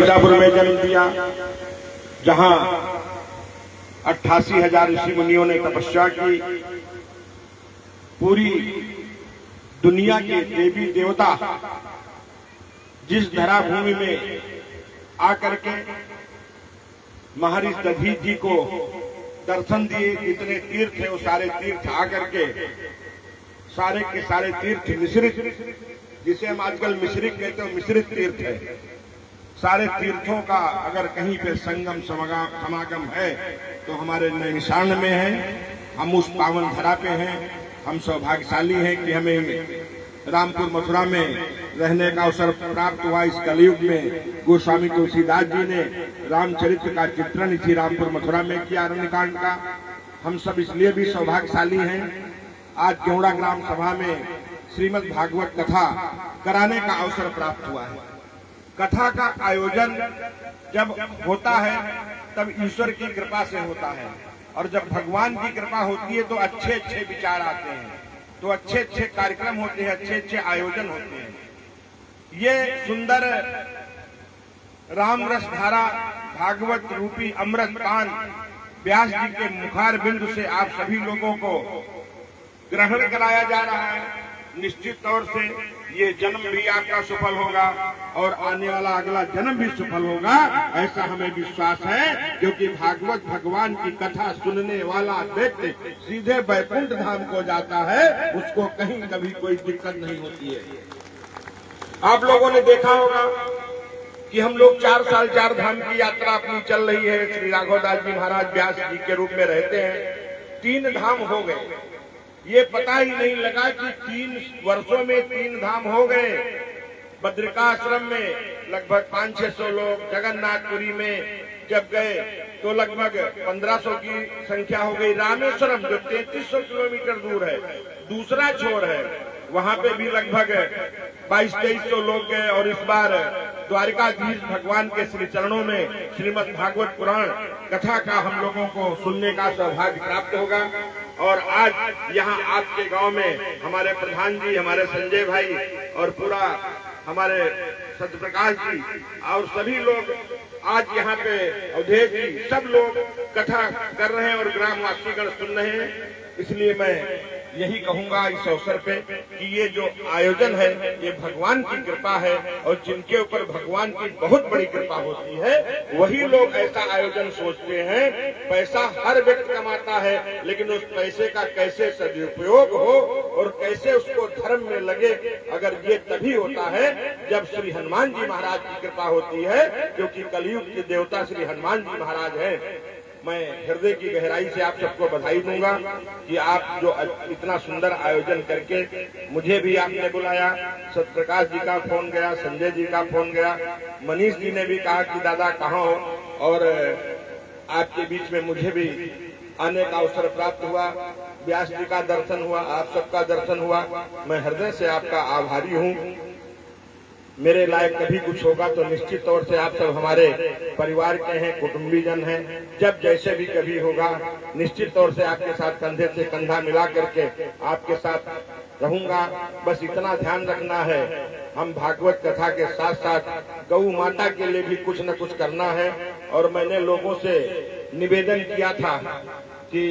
मिर्जापुर में जन्म दिया, जहां 88,000 ऋषि मुनियों ने तपस्या की। पूरी दुनिया के देवी देवता जिस धरा भूमि में आकर के महर्षि दधीच जी को दर्शन दिए, जितने तीर्थ है वो सारे तीर्थ आकर के सारे के सारे तीर्थ मिश्रित, जिसे हम आजकल मिश्रित कहते हैं, मिश्रित तीर्थ है। सारे तीर्थों का अगर कहीं पे संगम समागम है तो हमारे नैनीशान में है। हम उस पावन धरा पे हैं। हम सौभाग्यशाली हैं कि हमें रामपुर मथुरा में रहने का अवसर प्राप्त हुआ। इस कलयुग में गोस्वामी तुलसीदास जी ने रामचरित्र का चित्रण इसी रामपुर मथुरा में किया, अरण्यकांड का। हम सब इसलिए भी सौभाग्यशाली हैं। आज गेवड़ा ग्राम सभा में श्रीमद् भागवत कथा कराने का अवसर प्राप्त हुआ है। कथा का आयोजन जब होता है तब ईश्वर की कृपा से होता है, और जब भगवान की कृपा होती है तो अच्छे अच्छे विचार आते हैं, तो अच्छे अच्छे कार्यक्रम होते हैं, अच्छे अच्छे आयोजन होते हैं। ये सुंदर राम रस धारा भागवत रूपी अमृत पान व्यास जी के मुखार बिंदु से आप सभी लोगों को ग्रहण कराया जा रहा है। निश्चित तौर से ये जन्म भी आपका सफल होगा और आने वाला अगला जन्म भी सफल होगा, ऐसा हमें विश्वास है। क्योंकि भागवत भगवान की कथा सुनने वाला व्यक्ति सीधे वैकुंठ धाम को जाता है, उसको कहीं कभी कोई दिक्कत नहीं होती है। आप लोगों ने देखा होगा कि हम लोग 4 साल 4 धाम की यात्रा अपनी चल रही है। श्री राघवदास जी महाराज व्यास जी के रूप में रहते हैं। 3 धाम हो गए, ये पता ही नहीं लगा कि 3 वर्षों में 3 धाम हो गए। बद्रिकाश्रम में लगभग 500-600 लोग, जगन्नाथपुरी में जब गए तो लगभग 1500 की संख्या हो गई। रामेश्वरम जो 3300 किलोमीटर दूर है, दूसरा छोर है, वहां पे भी लगभग 2200-2300 लोग गए। और इस बार द्वारिकाधीश भगवान के श्री चरणों में श्रीमद् भागवत पुराण कथा का हम लोगों को सुनने का सौभाग्य प्राप्त होगा। और आज यहाँ आपके गांव में हमारे प्रधान जी, हमारे संजय भाई और पूरा हमारे सत्यप्रकाश जी और सभी लोग आज यहाँ पे अवधेश जी, सब लोग कथा कर रहे हैं और ग्रामवासीगण सुन रहे हैं। इसलिए मैं यही कहूंगा इस अवसर पे कि ये जो आयोजन है ये भगवान की कृपा है, और जिनके ऊपर भगवान की बहुत बड़ी कृपा होती है वही लोग ऐसा आयोजन सोचते हैं। पैसा हर व्यक्ति कमाता है, लेकिन उस पैसे का कैसे सदुपयोग हो और कैसे उसको धर्म में लगे, अगर ये तभी होता है जब श्री हनुमान जी महाराज की कृपा होती है, क्योंकि कलयुग के देवता श्री हनुमान जी महाराज हैं। मैं हृदय की गहराई से आप सबको बधाई दूंगा कि आप जो इतना सुंदर आयोजन करके मुझे भी आपने बुलाया। सत्यप्रकाश जी का फोन गया, संजय जी का फोन गया, मनीष जी ने भी कहा कि दादा कहाँ हो, और आपके बीच में मुझे भी आने का अवसर प्राप्त हुआ। व्यास जी का दर्शन हुआ, आप सबका दर्शन हुआ। मैं हृदय से आपका आभारी हूँ। मेरे लायक कभी कुछ होगा तो निश्चित तौर से आप सब हमारे परिवार के हैं, कुटुंबीजन हैं। जब जैसे भी कभी होगा निश्चित तौर से आपके साथ कंधे से कंधा मिला करके आपके साथ रहूंगा। बस इतना ध्यान रखना है, हम भागवत कथा के साथ साथ गौ माता के लिए भी कुछ न कुछ करना है। और मैंने लोगों से निवेदन किया था कि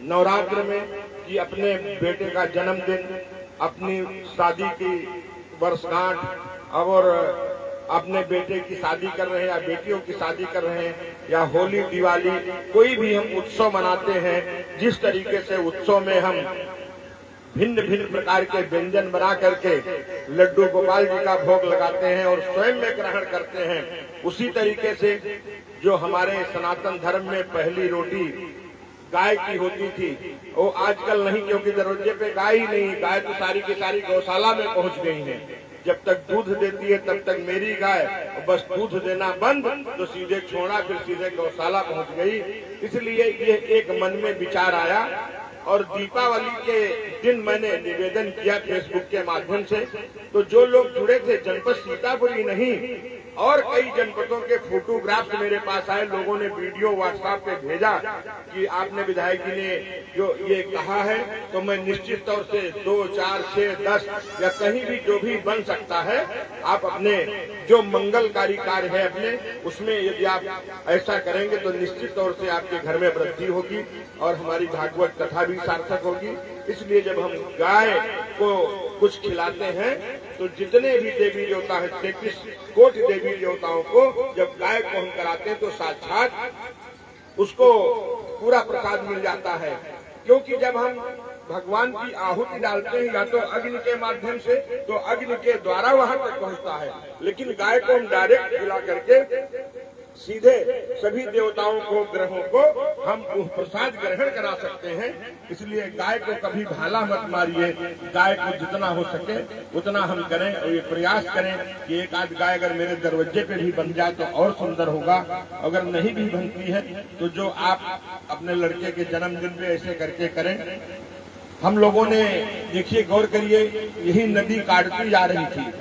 नवरात्र में कि अपने बेटे का जन्मदिन, अपनी शादी की वर्षगांठ और अपने बेटे की शादी कर रहे हैं या बेटियों की शादी कर रहे हैं या होली दिवाली कोई भी हम उत्सव मनाते हैं, जिस तरीके से उत्सव में हम भिन्न भिन्न प्रकार के व्यंजन बना करके लड्डू गोपाल जी का भोग लगाते हैं और स्वयं में ग्रहण करते हैं, उसी तरीके से जो हमारे सनातन धर्म में पहली रोटी गाय की होती थी वो आजकल नहीं, क्योंकि दरवाजे पे गाय ही नहीं, गाय तो सारी की सारी गौशाला में पहुंच गई है। जब तक दूध देती है तब तक मेरी गाय, बस दूध देना बंद तो सीधे छोड़ा, फिर सीधे गौशाला पहुंच गई। इसलिए ये एक मन में विचार आया और दीपावली के दिन मैंने निवेदन किया फेसबुक के माध्यम से। तो जो लोग जुड़े थे, जनपद सीतापुर ही नहीं और कई जनपदों के फोटोग्राफ्स मेरे पास आए। लोगों ने वीडियो व्हाट्सएप पे भेजा कि आपने विधायक जी ने जो ये कहा है, तो मैं निश्चित तौर से 2, 4, 6, 10 या कहीं भी जो भी बन सकता है, आप अपने जो मंगलकारी कार्य है अपने उसमें यदि आप ऐसा करेंगे तो निश्चित तौर से आपके घर में वृद्धि होगी और हमारी भागवत कथा भी सार्थक होगी। इसलिए जब हम गाय को कुछ खिलाते हैं तो जितने भी देवी देवता है, 33 कोटि देवी देवताओं को जब गाय को हम कराते हैं तो साक्षात उसको पूरा प्रसाद मिल जाता है। क्योंकि जब हम भगवान की आहुति डालते हैं या तो अग्नि के माध्यम से, तो अग्नि के द्वारा वहां तक पहुंचता है, लेकिन गाय को हम डायरेक्ट खिला करके सीधे सभी देवताओं को, ग्रहों को हम प्रसाद ग्रहण करा सकते हैं। इसलिए गाय को कभी भाला मत मारिए, गाय को जितना हो सके उतना हम करें और ये प्रयास करें कि एक आध गाय अगर मेरे दरवाजे पे भी बन जाए तो और सुंदर होगा। अगर नहीं भी बनती है तो जो आप अपने लड़के के जन्मदिन पे ऐसे करके करें। हम लोगों ने देखिए, गौर करिए, यही नदी काटती जा रही थी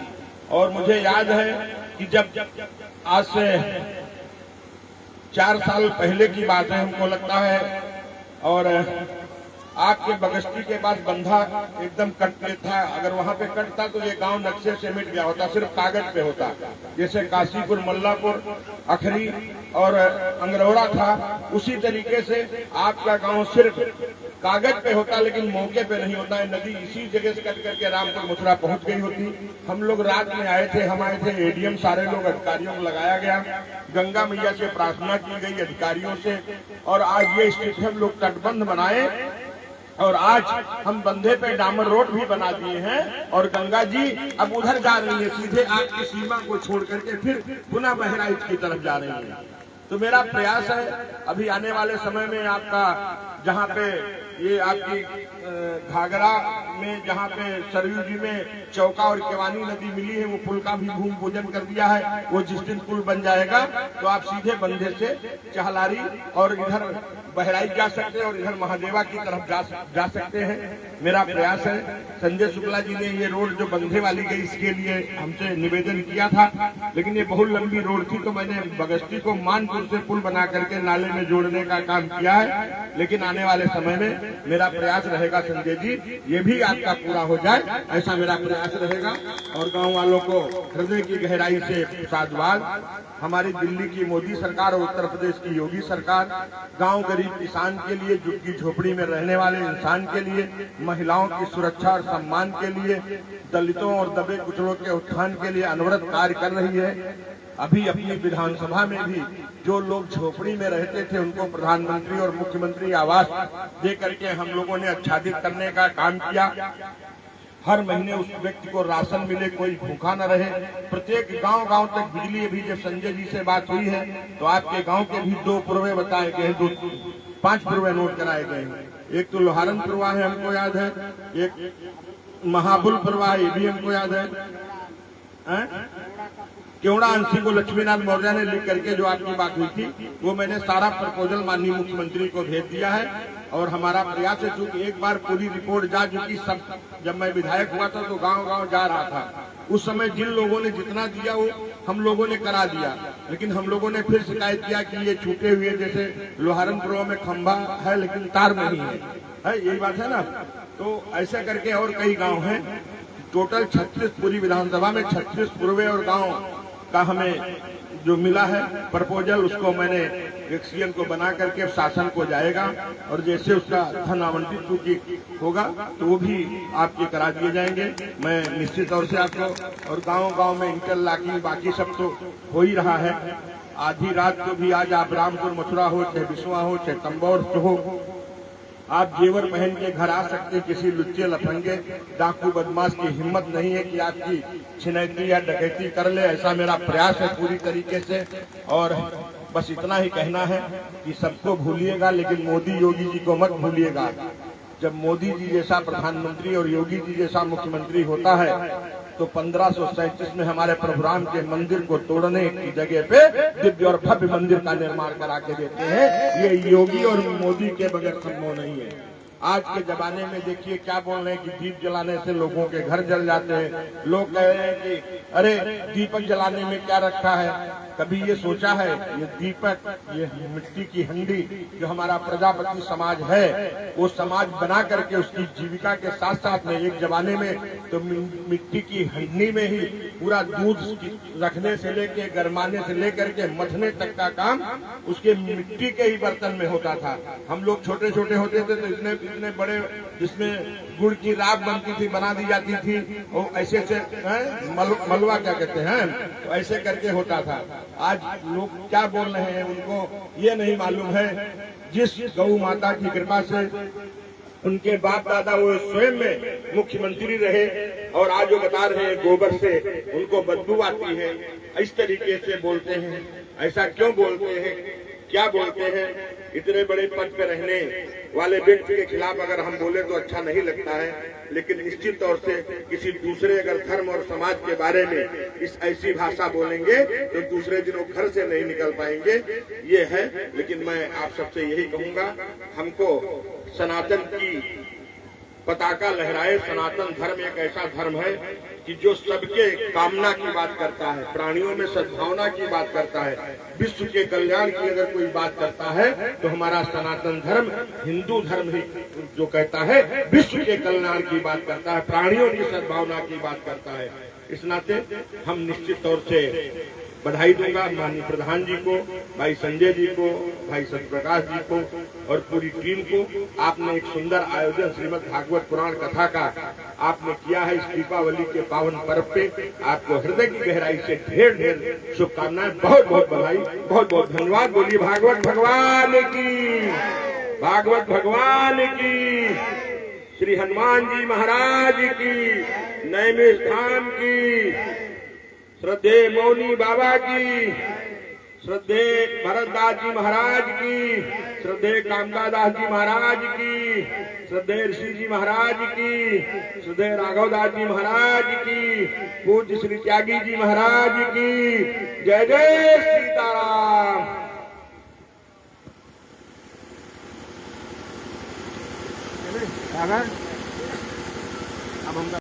और मुझे याद है कि जब आज से 4 साल पहले की बात है, हमको लगता है, और आपके बगस्ती के पास बंधा एकदम कट था। अगर वहां पे कटता तो ये गांव नक्शे से मिट गया होता, सिर्फ कागज पे होता। जैसे काशीपुर, मल्लापुर, अखरी और अंगरौड़ा था, उसी तरीके से आपका गांव सिर्फ कागज पे होता लेकिन मौके पे नहीं होता है। नदी इसी जगह से कट करके रामपुर मथुरा पहुंच गई होती। हम लोग रात में आए थे, हम आए थे एडीएम, सारे लोग अधिकारियों को लगाया गया, गंगा मैया से प्रार्थना की गई अधिकारियों से, और आज ये स्थिति हम लोग तटबंध बनाए और आज हम बंधे पे डामर रोड भी बना दिए हैं और गंगा जी अब उधर जा रही है, सीधे आपकी सीमा को छोड़ करके फिर पुनः बहराइच की तरफ जा रही है। तो मेरा प्रयास है अभी आने वाले समय में आपका जहाँ पे ये आपकी घाघरा में जहाँ पे सरयू जी में चौका और केवानी नदी मिली है, वो पुल का भी भूमि पूजन कर दिया है। वो जिस दिन पुल बन जाएगा तो आप सीधे बंधे से चहलारी और इधर बहराइच जा सकते हैं और इधर महादेवा की तरफ जा सकते हैं। मेरा प्रयास है, संजय शुक्ला जी ने ये रोड जो बंधे वाली गई इसके लिए हमसे निवेदन किया था, लेकिन ये बहुत लंबी रोड थी तो मैंने बगस्ती को मानपुर से पुल बना करके नाले में जोड़ने का काम किया है। लेकिन आने वाले समय में मेरा प्रयास रहेगा संजय जी, ये भी आपका पूरा हो जाए, ऐसा मेरा प्रयास रहेगा। और गांव वालों को हृदय की गहराई से साधुवाद। हमारी दिल्ली की मोदी सरकार और उत्तर प्रदेश की योगी सरकार गांव गरीब किसान के लिए, झुग्गी झोपड़ी में रहने वाले इंसान के लिए, महिलाओं की सुरक्षा और सम्मान के लिए, दलितों और दबे कुचलों के उत्थान के लिए अनवरत कार्य कर रही है। अभी अपनी विधानसभा में भी जो लोग झोपड़ी में रहते थे उनको प्रधानमंत्री और मुख्यमंत्री आवास दे करके हम लोगों ने आच्छादित करने का काम किया। हर महीने उस व्यक्ति को राशन मिले, कोई भूखा न रहे। प्रत्येक गांव तक बिजली, अभी जब संजय जी से बात हुई है तो आपके गांव के भी 2 पुरवे बताए गए हैं, 5 पुरवे नोट कराए गए हैं। एक तो लोहारन पुरवा है, हमको याद है, एक महाबुल पुरवा है, ये भी हमको याद है। केवड़ा अंशी को लक्ष्मीनाथ मौर्य ने लिख करके जो आपकी बात हुई थी वो मैंने सारा प्रपोजल माननीय मुख्यमंत्री को भेज दिया है। और हमारा प्रयास है, चूंकि एक बार पूरी रिपोर्ट जा चुकी, सब जब मैं विधायक हुआ था तो गांव-गांव जा रहा था, उस समय जिन लोगों ने जितना दिया वो हम लोगों ने करा दिया। लेकिन हम लोगों ने फिर शिकायत किया कि ये छूटे हुए, जैसे लोहारनपुर में खंभा है लेकिन तार नहीं है, यही बात है ना। तो ऐसे करके और कई गाँव हैं, टोटल 36 पूरी विधानसभा में 36 पूर्वे और गाँव का हमें जो मिला है प्रपोजल, उसको मैंने एक्सीएन को बना करके शासन को जाएगा और जैसे उसका धन आवंटित चूंकि होगा तो वो भी आपके करा दिए जाएंगे। मैं निश्चित तौर से आपको, और गांव-गांव में इंटरलॉकिंग बाकी सब तो हो ही रहा है। आधी रात को भी आज आप रामपुर मथुरा हो, चाहे बिस्वा हो, चाहे तंबौर हो, आप जेवर पहन के घर आ सकते। किसी लुच्चे लफंगे डाकू बदमाश की हिम्मत नहीं है कि आपकी छिनैती या डकैती कर ले। ऐसा मेरा प्रयास है पूरी तरीके से। और बस इतना ही कहना है कि सबको भूलिएगा लेकिन मोदी योगी जी को मत भूलिएगा। जब मोदी जी जैसा प्रधानमंत्री और योगी जी जैसा मुख्यमंत्री होता है तो 1537 में हमारे प्रभु राम के मंदिर को तोड़ने की जगह पे दिव्य और भव्य मंदिर का निर्माण करा के देते हैं। ये योगी और मोदी के बगैर संभव नहीं है। आज के जमाने में देखिए क्या बोल रहे हैं कि दीप जलाने से लोगों के घर जल जाते हैं। लोग कह रहे हैं कि अरे दीपक जलाने में क्या रखा है। कभी ये सोचा है ये दीपक, ये मिट्टी की हंडी जो हमारा प्रजापति समाज है, वो समाज बना करके उसकी जीविका के साथ साथ में एक जमाने में तो मिट्टी की हंडी में ही पूरा दूध रखने से लेके गरमाने से लेकर के मथने तक का काम उसके मिट्टी के ही बर्तन में होता था। हम लोग छोटे छोटे होते थे तो इतने बड़े जिसमें गुड़ की राख बनती थी, बना दी जाती थी, वो ऐसे से मलवा क्या कहते हैं, तो ऐसे करके होता था। आज लोग क्या बोल रहे हैं उनको ये नहीं मालूम है। जिस गौ माता की कृपा से उनके बाप दादा वो स्वयं में मुख्यमंत्री रहे और आज वो बता रहे हैं गोबर से उनको बदबू आती है, इस तरीके से बोलते हैं। ऐसा क्यों बोलते हैं, क्या बोलते हैं? इतने बड़े पद पे रहने वाले व्यक्ति के खिलाफ अगर हम बोले तो अच्छा नहीं लगता है, लेकिन निश्चित तौर से किसी दूसरे अगर धर्म और समाज के बारे में इस ऐसी भाषा बोलेंगे तो दूसरे दिनों घर से नहीं निकल पाएंगे, ये है। लेकिन मैं आप सबसे यही कहूंगा, हमको सनातन की पताका लहराए। सनातन धर्म एक ऐसा धर्म है कि जो सबके कामना की बात करता है, प्राणियों में सद्भावना की बात करता है, विश्व के कल्याण की अगर कोई बात करता है तो हमारा सनातन धर्म, हिंदू धर्म ही जो कहता है विश्व के कल्याण की बात करता है, प्राणियों की सद्भावना की बात करता है। इस नाते हम निश्चित तौर से बधाई दूंगा माननीय प्रधान जी को, भाई संजय जी को, भाई सत्यप्रकाश जी को और पूरी टीम को। आपने एक सुंदर आयोजन श्रीमद् भागवत पुराण कथा का आपने किया है इस दीपावली के पावन पर्व पे। आपको हृदय की गहराई से ढेर ढेर शुभकामनाएं, बहुत बहुत बधाई, बहुत बहुत धन्यवाद। बोलिए भागवत भगवान की, भागवत भगवान की, श्री हनुमान जी महाराज की, नैमिष धाम की, श्रद्धे मौनी बाबा की, श्रद्धे भरतदास जी महाराज की, श्रद्धे कामदास जी महाराज की, श्रद्धे ऋषि जी महाराज की, श्रद्धे राघवदास जी महाराज की, पूज्य श्री त्यागी जी महाराज की। जय जय सीताराम। अब हम